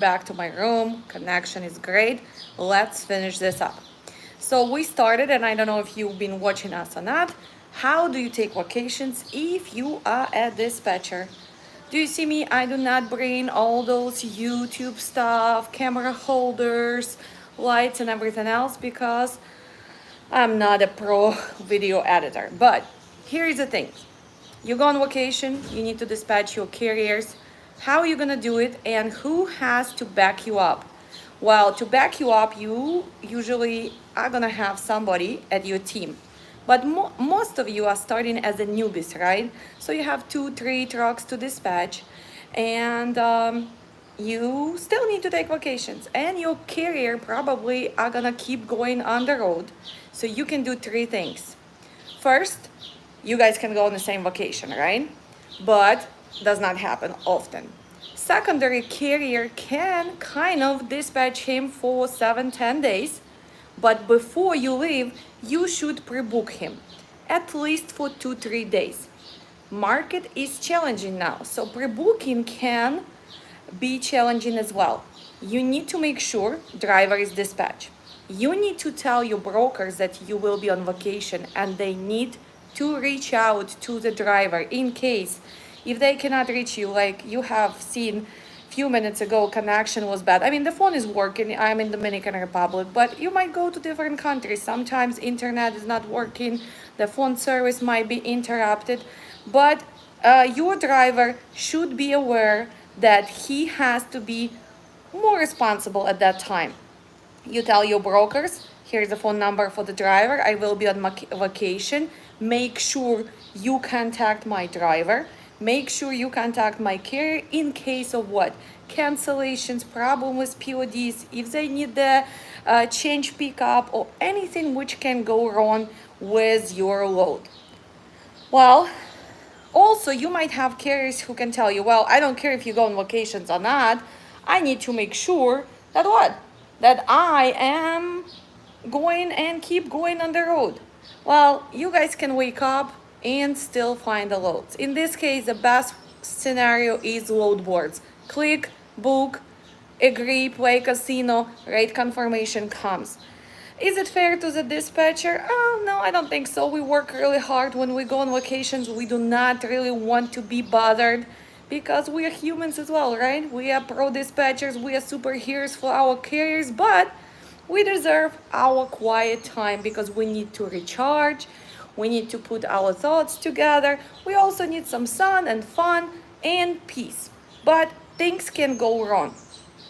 back to my room. Connection is great. Let's finish this up. So we started, and I don't know if you've been watching us or not. How do you take vacations if you are a dispatcher? Do you see me? I do not bring all those YouTube stuff, camera holders, lights, and everything else because I'm not a pro video editor. But here is the thing. You go on vacation, you need to dispatch your carriers. How are you gonna do it and who has to back you up? Well, to back you up, you usually are gonna have somebody at your team. But most of you are starting as a newbies, right? So you have 2, 3 trucks to dispatch, and you still need to take vacations. And your carrier probably are gonna keep going on the road. So you can do 3 things. First, you guys can go on the same vacation, right? But does not happen often. Secondary carrier can kind of dispatch him for 7, 10 days, but before you leave, you should pre-book him at least for 2, 3 days. Market is challenging now, so pre-booking can be challenging as well. You need to make sure driver is dispatched. You need to tell your brokers that you will be on vacation and they need to reach out to the driver in case if they cannot reach you, like you have seen a few minutes ago, connection was bad. I mean, the phone is working. I'm in Dominican Republic, but you might go to different countries. Sometimes internet is not working. The phone service might be interrupted, but your driver should be aware that he has to be more responsible at that time. You tell your brokers, here's the phone number for the driver. I will be on vacation. Make sure you contact my driver. Make sure you contact my carrier in case of what? Cancellations, problem with PODs, if they need the change pickup or anything which can go wrong with your load. Well, also, you might have carriers who can tell you, well, I don't care if you go on vacations or not. I need to make sure that what? That I am going and keep going on the road. Well, you guys can wake up and still find the loads. In this case, the best scenario is load boards. Click, book, agree, play casino, rate confirmation comes. Is it fair to the dispatcher? Oh, no, I don't think so. We work really hard when we go on vacations. We do not really want to be bothered because we are humans as well, right? We are pro dispatchers, we are superheroes for our carriers, but we deserve our quiet time because we need to recharge. We need to put our thoughts together. We also need some sun and fun and peace. But things can go wrong.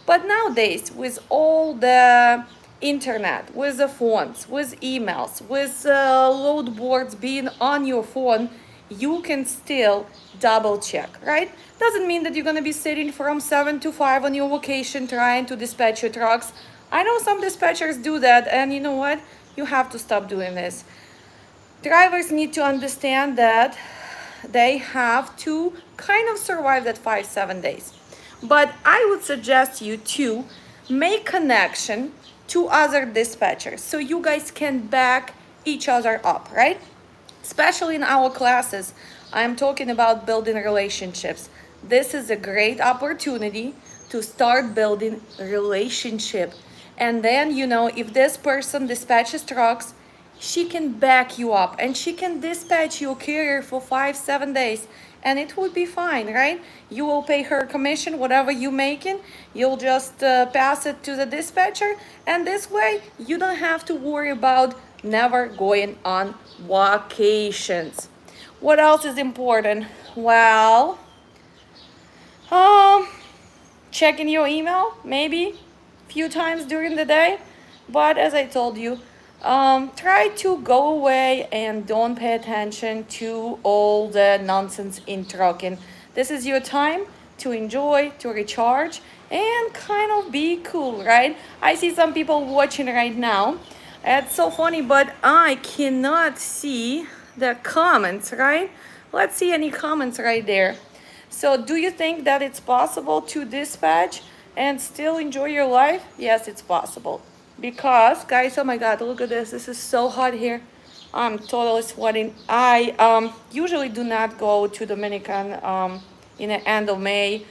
But nowadays, with all the internet, with the phones, with emails, with load boards being on your phone, you can still double check, right? Doesn't mean that you're gonna be sitting from 7 to 5 on your vacation trying to dispatch your trucks. I know some dispatchers do that, and you know what? You have to stop doing this. Drivers need to understand that they have to kind of survive that 5, 7 days. But I would suggest you to make connection to other dispatchers so you guys can back each other up, right? Especially in our classes, I'm talking about building relationships. This is a great opportunity to start building relationship. And then, if this person dispatches trucks, she can back you up and she can dispatch your carrier for 5, 7 days and it would be fine, right? You will pay her commission, whatever you making, you'll just pass it to the dispatcher, and this way you don't have to worry about never going on vacations. What else is important? Well, um checking your email maybe a few times during the day, but as I told you, try to go away and don't pay attention to all the nonsense in trucking. This is your time to enjoy, to recharge, and kind of be cool, right? I see some people watching right now. It's so funny, but I cannot see the comments, right? Let's see any comments right there. So, do you think that it's possible to dispatch and still enjoy your life? Yes, it's possible. Because, guys, oh my God, look at this. This is so hot here. I'm totally sweating. I usually do not go to Dominican in the end of May.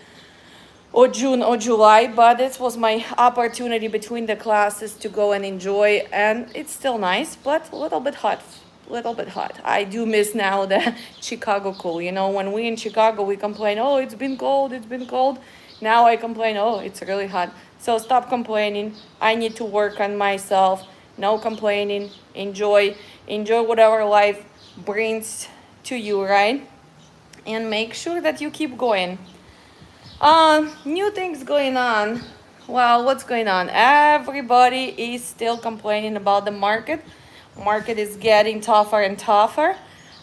or June or July, but this was my opportunity between the classes to go and enjoy, and it's still nice, but a little bit hot. Little bit hot. I do miss now the Chicago cool. You know, when we in Chicago, we complain, oh, it's been cold, it's been cold. Now I complain, oh, it's really hot. So stop complaining. I need to work on myself. No complaining. Enjoy whatever life brings to you, right? And make sure that you keep going. New things going on. Well, what's going on? Everybody is still complaining about the market. Market is getting tougher and tougher.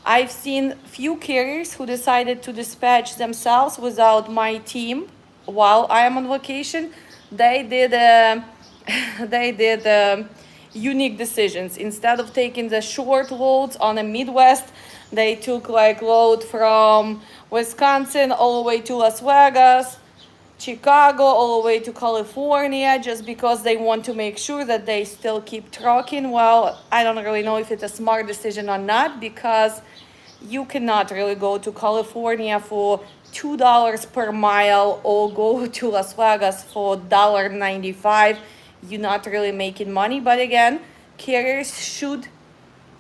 I've seen few carriers who decided to dispatch themselves without my team while I am on vacation. They did they did unique decisions. Instead of taking the short loads on the Midwest, they took like load from Wisconsin all the way to Las Vegas, Chicago all the way to California, just because they want to make sure that they still keep trucking. Well, I don't really know if it's a smart decision or not, because you cannot really go to California for $2 per mile or go to Las Vegas for $1.95. You're not really making money. But again, carriers should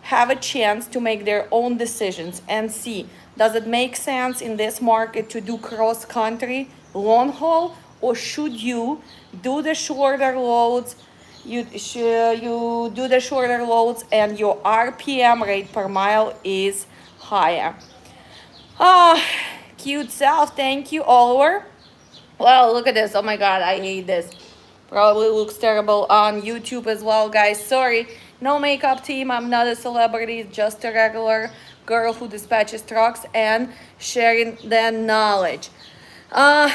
have a chance to make their own decisions and see, does it make sense in this market to do cross country long haul, or should you do the shorter loads? You do the shorter loads and your RPM rate per mile is higher. Ah, cute self, thank you, Oliver. Well, look at this. Oh my god, I hate this. Probably looks terrible on YouTube as well, guys. Sorry. No makeup team. I'm not a celebrity, just a regular girl who dispatches trucks and sharing the knowledge. Uh,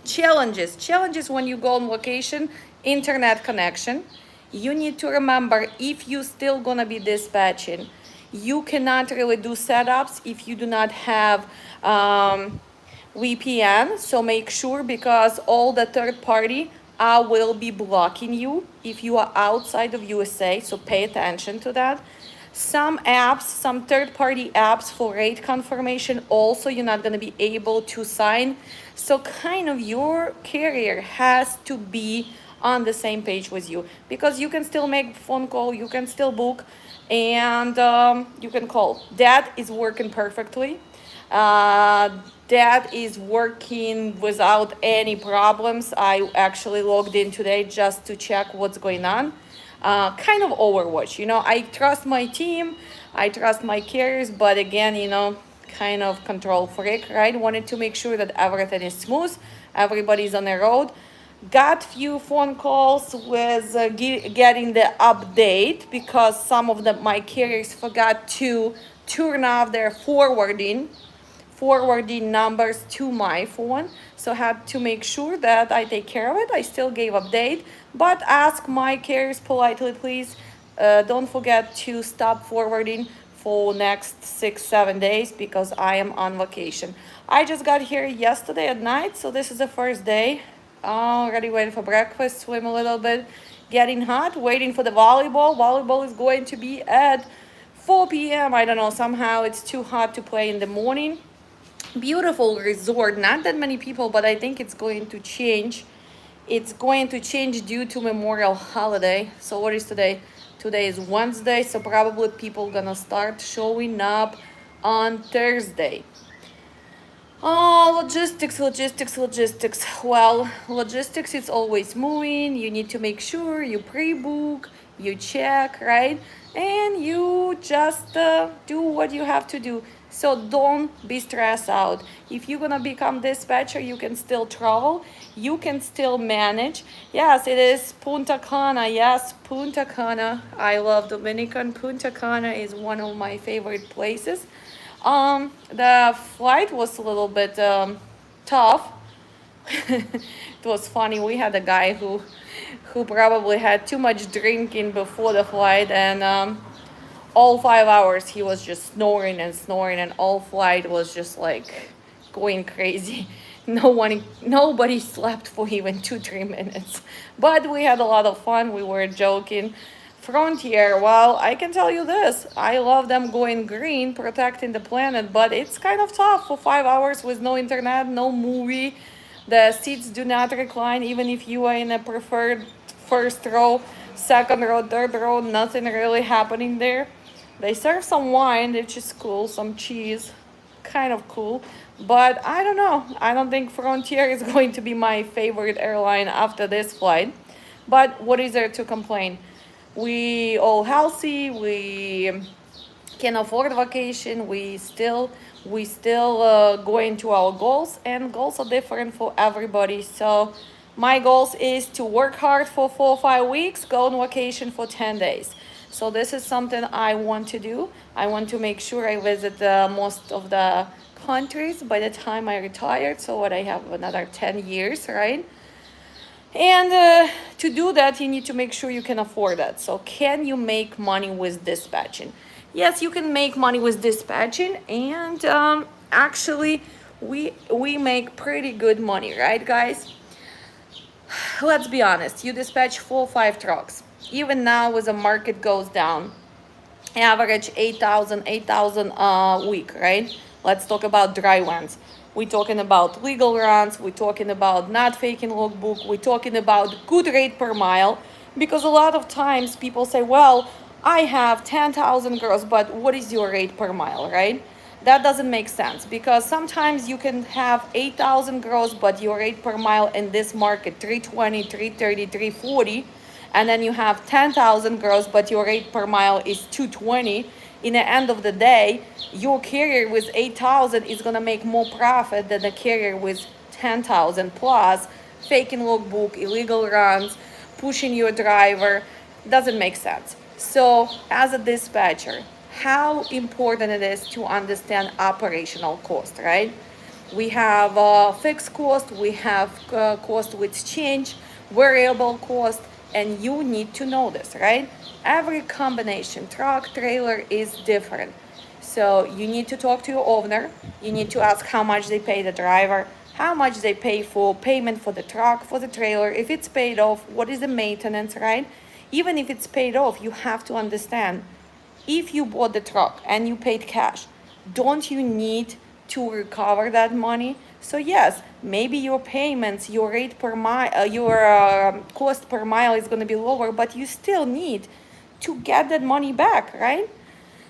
challenges when you go on location, internet connection. You need to remember, if you still gonna be dispatching, you cannot really do setups if you do not have VPN. So make sure, because all the third party will be blocking you if you are outside of USA. So pay attention to that. Some apps, some third-party apps for rate confirmation, also you're not going to be able to sign. So kind of your carrier has to be on the same page with you, because you can still make phone call, you can still book, and you can call. That is working perfectly. That is working without any problems. I actually logged in today just to check what's going on. Kind of Overwatch, I trust my team, I trust my carriers, but again, kind of control freak, right? Wanted to make sure that everything is smooth, everybody's on the road. Got few phone calls with getting the update, because some of my carriers forgot to turn off their forwarding numbers to my phone, so I had to make sure that I take care of it. I still gave update, but ask my carriers politely, please, don't forget to stop forwarding for next 6-7 days, because I am on vacation. I just got here yesterday at night, so this is the first day. Already waiting for breakfast, swim a little bit, getting hot, waiting for the volleyball is going to be at 4 p.m. I don't know, somehow it's too hot to play in the morning. Beautiful resort, not that many people, but I think it's going to change. It's going to change due to Memorial holiday. So what is today? Today is Wednesday, so probably people gonna start showing up on Thursday. Oh, logistics. Well, logistics is always moving. You need to make sure you pre-book, you check, right? And you just do what you have to do. So don't be stressed out. If you're gonna become dispatcher, you can still travel, you can still manage. Yes, it is Punta Cana. Yes, Punta Cana. I love Dominican. Punta Cana is one of my favorite places. The flight was a little bit tough. It was funny. We had a guy who probably had too much drinking before the flight, and all 5 hours he was just snoring, and all flight was just like going crazy. Nobody slept for even 2-3 minutes. But we had a lot of fun. We were joking. Frontier, well, I can tell you this, I love them going green, protecting the planet, but it's kind of tough for 5 hours with no internet, no movie, The seats do not recline even if you are in a preferred first row, second row, third row, nothing really happening there. They serve some wine, which is cool, some cheese, kind of cool. But I don't know. I don't think Frontier is going to be my favorite airline after this flight. But what is there to complain? We all healthy, we can afford vacation, we still going to our goals, and goals are different for everybody. So my goals is to work hard for 4 or 5 weeks, go on vacation for 10 days. So this is something I want to do. I want to make sure I visit most of the countries by the time I retired, so what I have another 10 years, right? And to do that, you need to make sure you can afford that. So, can you make money with dispatching? Yes, you can make money with dispatching, and actually, we make pretty good money, right, guys? Let's be honest. You dispatch 4 or 5 trucks. Even now, as the market goes down, average 8,000 a week, right? Let's talk about dry runs. We're talking about legal runs, we're talking about not faking logbook, we're talking about good rate per mile, because a lot of times people say, well, I have 10,000 girls, but what is your rate per mile, right? That doesn't make sense, because sometimes you can have 8,000 girls, but your rate per mile in this market 320, 330, 340, and then you have 10,000 girls, but your rate per mile is 220. In the end of the day, your carrier with 8,000 is gonna make more profit than the carrier with 10,000 plus faking logbook, illegal runs, pushing your driver. Doesn't make sense. So, as a dispatcher, how important it is to understand operational cost, right? We have fixed cost, we have cost with change, variable cost, and you need to know this, right? Every combination, truck, trailer, is different. So you need to talk to your owner. You need to ask how much they pay the driver, how much they pay for payment for the truck, for the trailer. If it's paid off, what is the maintenance, right? Even if it's paid off, you have to understand, if you bought the truck and you paid cash, don't you need to recover that money? So yes, maybe your payments, your rate per mile, your cost per mile is going to be lower, but you still need to get that money back, right?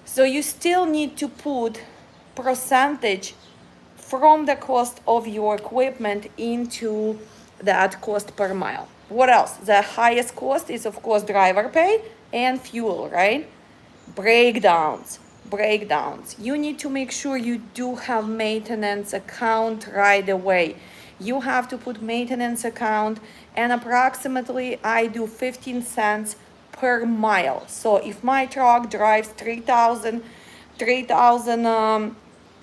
So you still need to put percentage from the cost of your equipment into that cost per mile. What else? The highest cost is, of course, driver pay and fuel, right? Breakdowns. You need to make sure you do have maintenance account right away. You have to put maintenance account, and approximately I do 15 cents per mile. So if my truck drives 3,000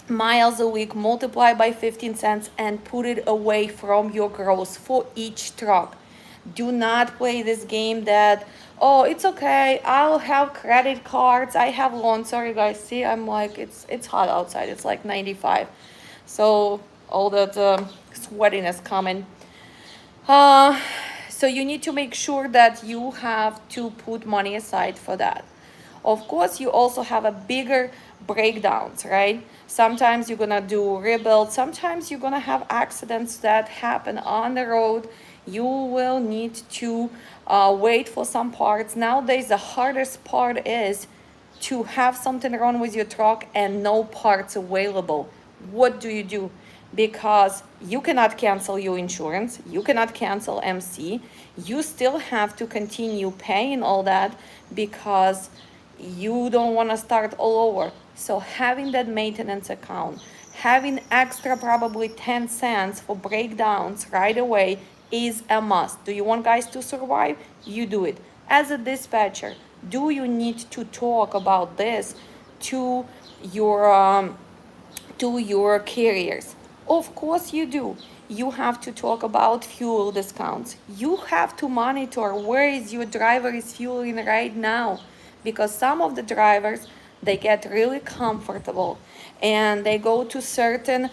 miles a week, multiply by 15 cents and put it away from your gross for each truck. Do not play this game that, oh, it's okay, I'll have credit cards, I have loans. Sorry guys, see, I'm like, it's hot outside, it's like 95, so all that sweatiness coming. uh, so you need to make sure that you have to put money aside for that. Of course, you also have a bigger breakdowns, right? Sometimes you're gonna do rebuild, sometimes you're gonna have accidents that happen on the road. You will need to wait for some parts. Nowadays, the hardest part is to have something wrong with your truck and no parts available. What do? Because you cannot cancel your insurance, you cannot cancel MC, you still have to continue paying all that because you don't want to start all over. So having that maintenance account, having extra probably 10 cents for breakdowns right away is a must. Do you want guys to survive? You do it. As a dispatcher, do you need to talk about this to your carriers? Of course you do. You have to talk about fuel discounts. You have to monitor where is your driver is fueling right now, because some of the drivers, they get really comfortable and they go to certain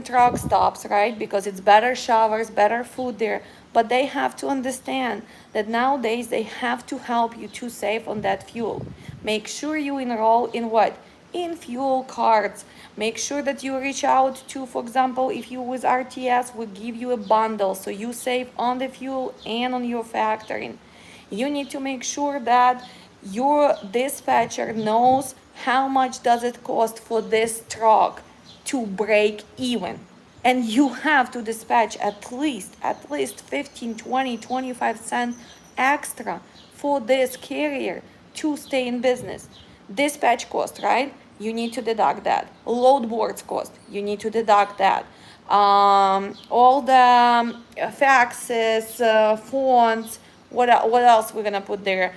truck stops, right? Because it's better showers, better food there. But they have to understand that nowadays they have to help you to save on that fuel. Make sure you enroll in what? in fuel cards. Make sure that you reach out to, for example, if you with RTS, we give you a bundle so you save on the fuel and on your factoring. You need to make sure that your dispatcher knows how much does it cost for this truck to break even. And you have to dispatch at least 15, 20, 25 cents extra for this carrier to stay in business. Dispatch cost, right? You need to deduct that. Load boards cost, you need to deduct that. All the faxes, phones, what else we're gonna put there?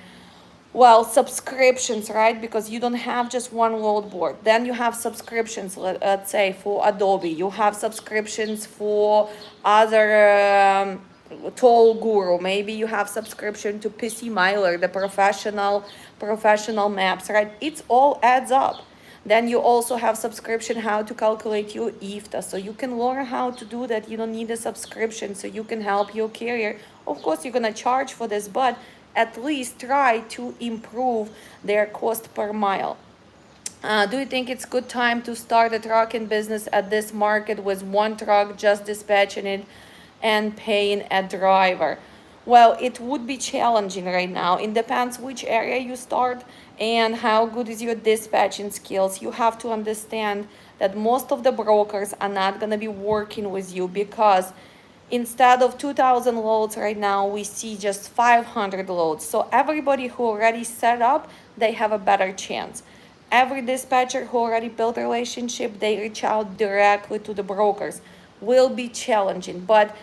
Well, subscriptions, right? Because you don't have just one load board. Then you have subscriptions, let's say for Adobe. You have subscriptions for other tool guru. Maybe you have subscription to PC Miler, the professional maps, right? It's all adds up. Then you also have subscription how to calculate your IFTA. So you can learn how to do that. You don't need a subscription, so you can help your carrier. Of course, you're gonna charge for this, but at least try to improve their cost per mile. Do you think it's good time to start a trucking business at this market with one truck, just dispatching it and paying a driver? Well, it would be challenging right now. It depends which area you start and how good is your dispatching skills. You have to understand that most of the brokers are not going to be working with you because instead of 2,000 loads right now, we see just 500 loads. So everybody who already set up, they have a better chance. Every dispatcher who already built a relationship, they reach out directly to the brokers. Will be challenging, but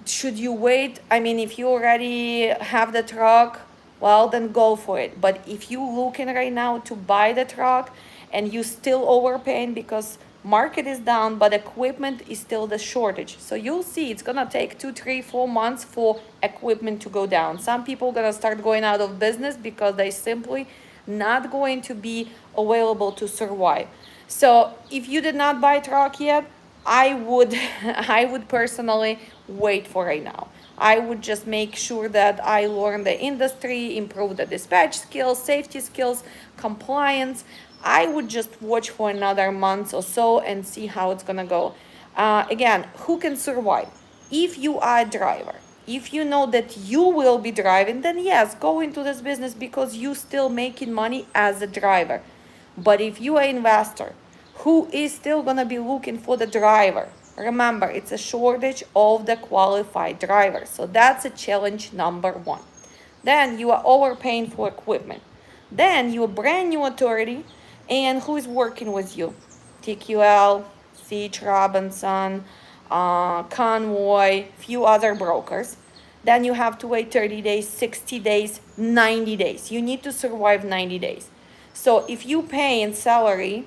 should you wait? I mean, if you already have the truck, well, then go for it. But if you looking right now to buy the truck and you still overpaying because market is down, but equipment is still the shortage. So you'll see it's gonna take 2, 3, 4 months for equipment to go down. Some people gonna start going out of business because they simply not going to be available to survive. So if you did not buy a truck yet, I would I would personally wait for right now. I would just make sure that I learn the industry, improve the dispatch skills, safety skills, compliance. I would just watch for another month or so and see how it's gonna go. Again, who can survive? If you are a driver, if you know that you will be driving, then yes, go into this business because you still making money as a driver. But if you are an investor who is still gonna be looking for the driver, remember, it's a shortage of the qualified drivers. So that's a challenge number one. Then you are overpaying for equipment. Then you're a brand new authority, and who is working with you? TQL, Siege Robinson, Convoy, few other brokers. Then you have to wait 30 days, 60 days, 90 days. You need to survive 90 days. So if you pay in salary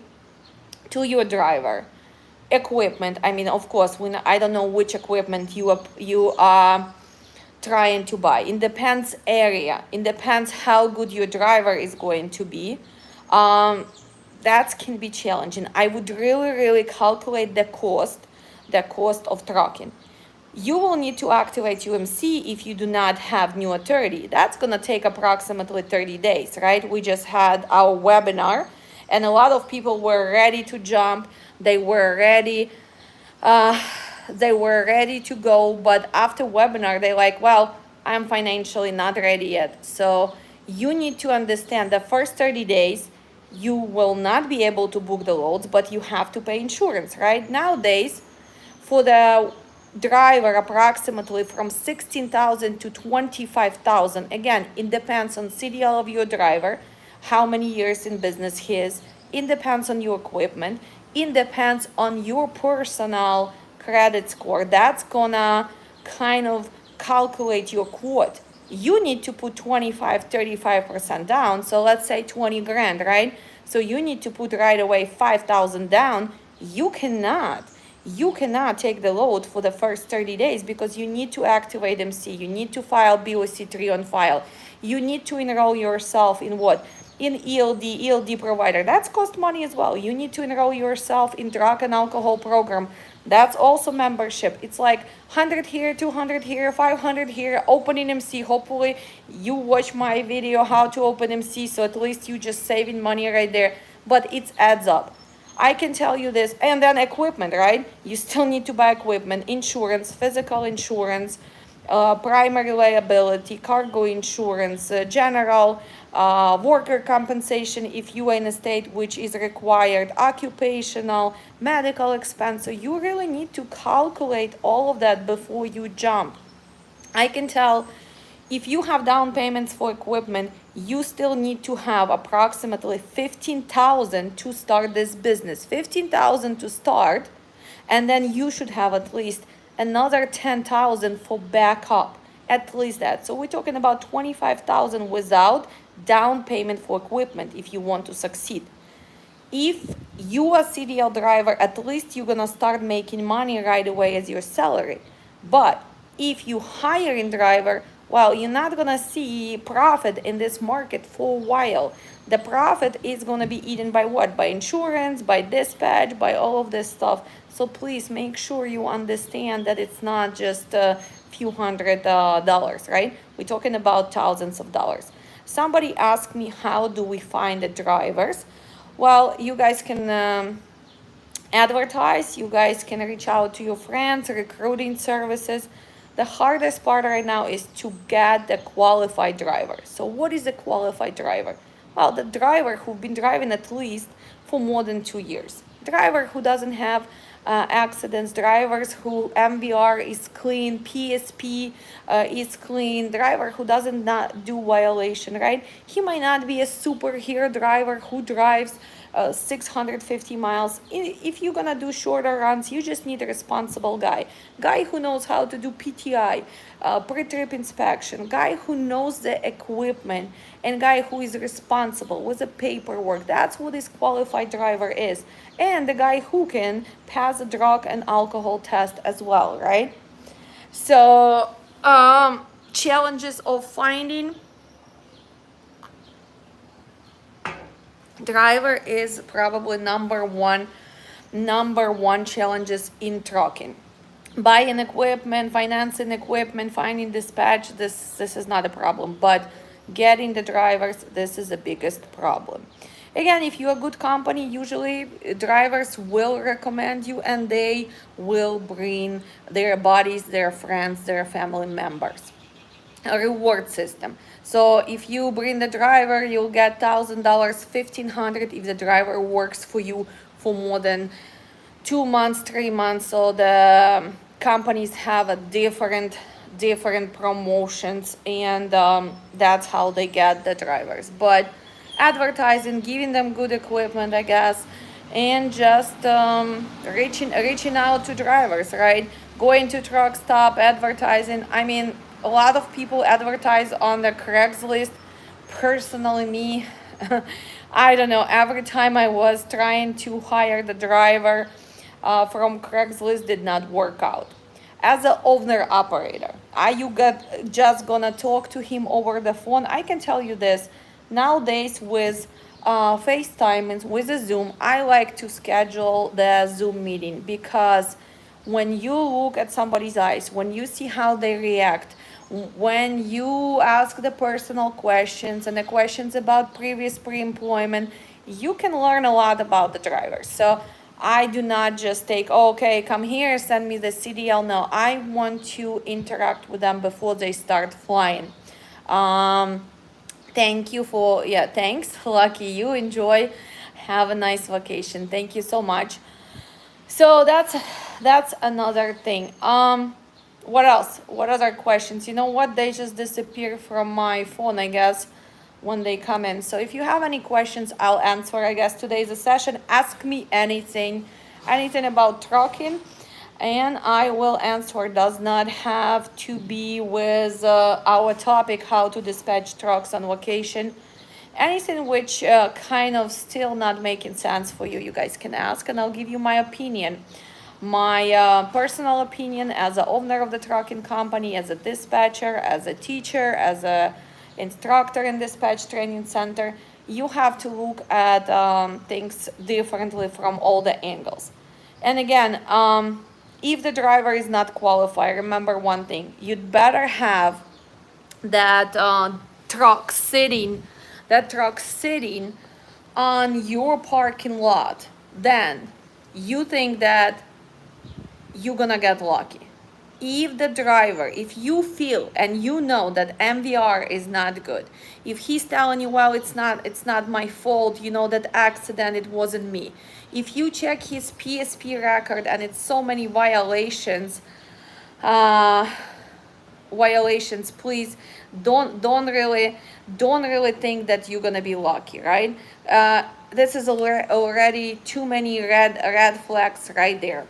to your driver, equipment, I mean, of course, when I don't know which equipment you are trying to buy. It depends area. It depends how good your driver is going to be. That can be challenging. I would really calculate the cost of trucking. You will need to activate UMC if you do not have new authority. That's gonna take approximately 30 days, right? We just had our webinar and a lot of people were ready to jump. They were ready to go, but after webinar they're like, well, I'm financially not ready yet. So you need to understand the first 30 days you will not be able to book the loads, but you have to pay insurance, right? Nowadays for the driver, approximately from 16,000 to 25,000. Again, it depends on CDL of your driver, how many years in business he is. It depends on your equipment. It depends on your personal credit score. That's gonna kind of calculate your quote. You need to put 25, 35% down. So let's say 20 grand, right? So you need to put right away 5,000 down. You cannot take the load for the first 30 days because you need to activate MC. You need to file BOC3 on file. You need to enroll yourself in what? In ELD provider. That's cost money as well. You need to enroll yourself in drug and alcohol program. That's also membership. It's like 100 here, 200 here, 500 here, opening MC. Hopefully you watch my video how to open MC, so at least you just saving money right there. but it adds up. I can tell you this. And then equipment, right? You still need to buy equipment, insurance, physical insurance, primary liability, cargo insurance, general worker compensation if you are in a state which is required, occupational, medical expense. So you really need to calculate all of that before you jump. I can tell if you have down payments for equipment, you still need to have approximately 15,000 to start this business. 15,000 to start, and then you should have at least another 10,000 for backup. At least that. So we're talking about 25,000 without down payment for equipment if you want to succeed. If you are CDL driver, at least you're gonna start making money right away as your salary. But if you hire in driver, well, you're not gonna see profit in this market for a while. The profit is gonna be eaten by what? By insurance, by dispatch, by all of this stuff. So please make sure you understand that it's not just a few hundred dollars, right? We're talking about thousands of dollars. Somebody asked me, how do we find the drivers? Well, you guys can advertise, you guys can reach out to your friends, recruiting services. The hardest part right now is to get the qualified driver. So what is a qualified driver? Well, the driver who've been driving at least for more than 2 years. Driver who doesn't have accidents, drivers who MVR is clean, PSP is clean, driver who doesn't not do violation, right? He might not be a superhero driver who drives 650 miles. If you're gonna do shorter runs, you just need a responsible guy who knows how to do PTI, pre-trip inspection, guy who knows the equipment, and guy who is responsible with the paperwork. That's what this qualified driver is. And the guy who can pass a drug and alcohol test as well, right? So challenges of finding driver is probably number one challenges in trucking. Buying equipment, financing equipment, finding dispatch, this is not a problem, but getting the drivers, this is the biggest problem. Again, if you're a good company, usually drivers will recommend you and they will bring their buddies, their friends, their family members. A reward system. So if you bring the driver, you'll get $1,000, 1,500 if the driver works for you for more than 2 months, 3 months. So the companies have a different promotions, and that's how they get the drivers. But advertising, giving them good equipment, I guess, and just reaching out to drivers, right? Going to truck stop, advertising. I mean, a lot of people advertise on the Craigslist. Personally, me, I don't know. Every time I was trying to hire the driver from Craigslist, did not work out. As an owner operator, are you just gonna talk to him over the phone? I can tell you this. Nowadays, with FaceTime and with a Zoom, I like to schedule the Zoom meeting, because when you look at somebody's eyes, when you see how they react, when you ask the personal questions and the questions about previous pre-employment, you can learn a lot about the driver. So I do not just take, oh, okay, come here, send me the CDL. No, I want to interact with them before they start flying. Thank you for, yeah, thanks. Lucky you. Enjoy. Have a nice vacation. Thank you so much. So that's another thing. What else? What other questions? You know what? They just disappear from my phone, I guess, when they come in. So if you have any questions, I'll answer. I guess today's a session. Ask me anything about trucking, and I will answer. Does not have to be with our topic, how to dispatch trucks on vacation. Anything which kind of still not making sense for you, you guys can ask, and I'll give you my opinion. My personal opinion as a owner of the trucking company, as a dispatcher, as a teacher, as a instructor in dispatch training center, you have to look at things differently from all the angles. And again, if the driver is not qualified, remember one thing: you'd better have that truck sitting on your parking lot, then you think that you're gonna get lucky. If the driver, if you feel and you know that MVR is not good, if he's telling you, well, it's not my fault, you know, that accident, it wasn't me. If you check his PSP record and it's so many violations, uh, please don't really think that you're gonna be lucky, right? This is already too many red flags right there.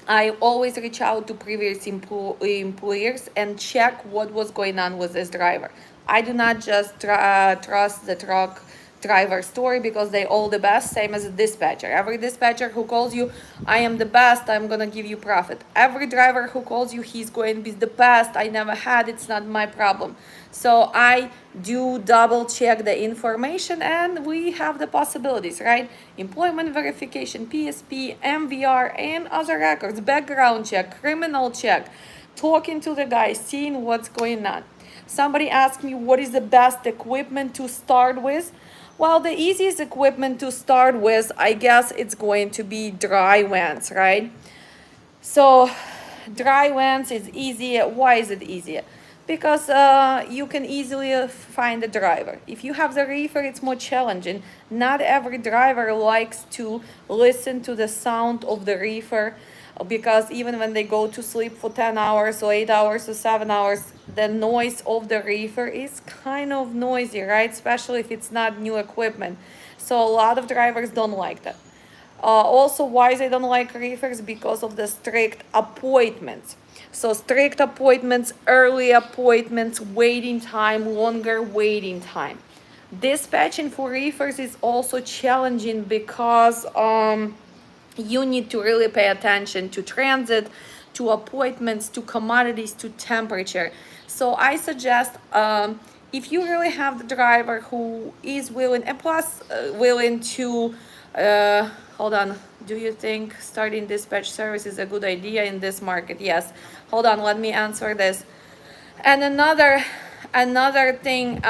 I always reach out to previous employers and check what was going on with this driver. I do not just trust the truck driver story because they all the best, same as a dispatcher. Every dispatcher who calls you, I am the best, I'm gonna give you profit. Every driver who calls you, he's going to be the best, I never had, it's not my problem. So I do double check the information and we have the possibilities, right? Employment verification, PSP, MVR, and other records, background check, criminal check, talking to the guy, seeing what's going on. Somebody asked me what is the best equipment to start with. Well, the easiest equipment to start with, I guess it's going to be dry vents, right? So dry vents is easy. Why is it easier? Because you can easily find a driver. If you have the reefer, it's more challenging. Not every driver likes to listen to the sound of the reefer, because even when they go to sleep for 10 hours or 8 hours or 7 hours, the noise of the reefer is kind of noisy, right? Especially if it's not new equipment. So a lot of drivers don't like that. Also, why they don't like reefers? Because of the strict appointments. So strict appointments, early appointments, waiting time, longer waiting time. Dispatching for reefers is also challenging because you need to really pay attention to transit, to appointments, to commodities, to temperature. So I suggest, if you really have the driver who is willing, and plus willing to, hold on, do you think starting dispatch service is a good idea in this market? Yes. Hold on, let me answer this. And another thing,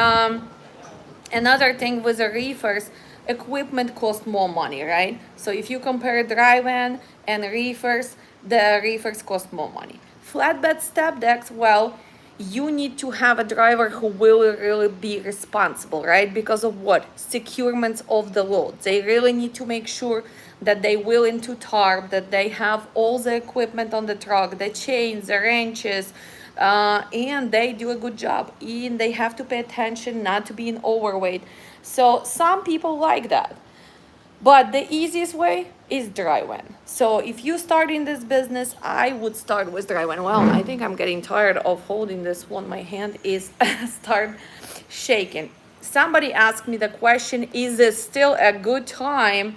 with the reefers, equipment costs more money, right? So if you compare dry van and reefers, the reefers cost more money. Flatbed step decks, well, you need to have a driver who will really be responsible, right? Because of what? Securements of the load. They really need to make sure that they willing to tarp, that they have all the equipment on the truck, the chains, the wrenches, and they do a good job. And they have to pay attention not to be overweight. So some people like that. But the easiest way is dry van. So if you start in this business, I would start with dry van. Well, I think I'm getting tired of holding this one. My hand is start shaking. Somebody asked me the question, is it still a good time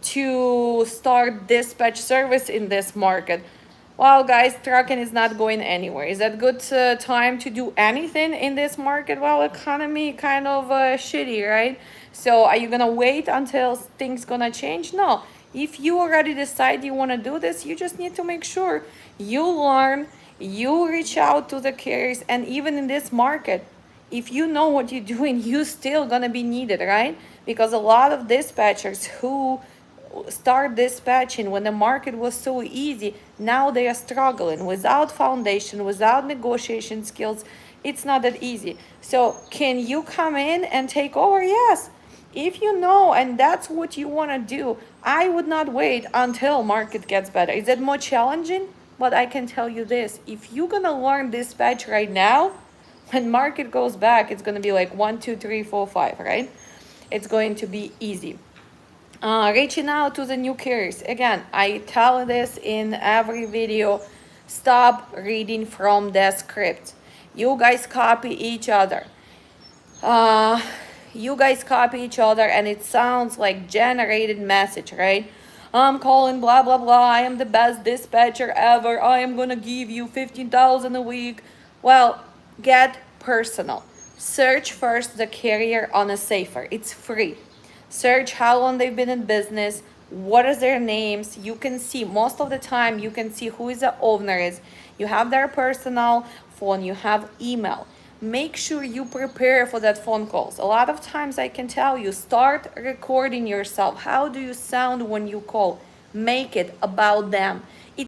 to start dispatch service in this market? Well, guys, trucking is not going anywhere. Is that good time to do anything in this market? Well, economy kind of shitty, right? So are you gonna wait until things gonna change? No. If you already decide you want to do this, you just need to make sure you learn, you reach out to the carriers, and even in this market, if you know what you're doing, you still gonna be needed, right? Because a lot of dispatchers who start dispatching when the market was so easy, now they are struggling without foundation, without negotiation skills. It's not that easy. So can you come in and take over? Yes. If you know and that's what you want to do, I would not wait until market gets better. Is it more challenging? But I can tell you this, if you're gonna learn dispatch right now, when market goes back, it's gonna be like 1, 2, 3, 4, 5, right? It's going to be easy. Reaching out to the new carriers. Again, I tell this in every video, stop reading from the script. You guys copy each other. And it sounds like generated message, right? I'm calling blah blah blah, I am the best dispatcher ever, I am gonna give you 15,000 a week. Well, get personal. Search first the carrier on a safer, it's free. Search how long they've been in business, what are their names. You can see, most of the time you can see who is the owner is. You have their personal phone, you have email. make sure you prepare for that phone calls. A lot of times I can tell you, start recording yourself. How do you sound when you call? Make it about them.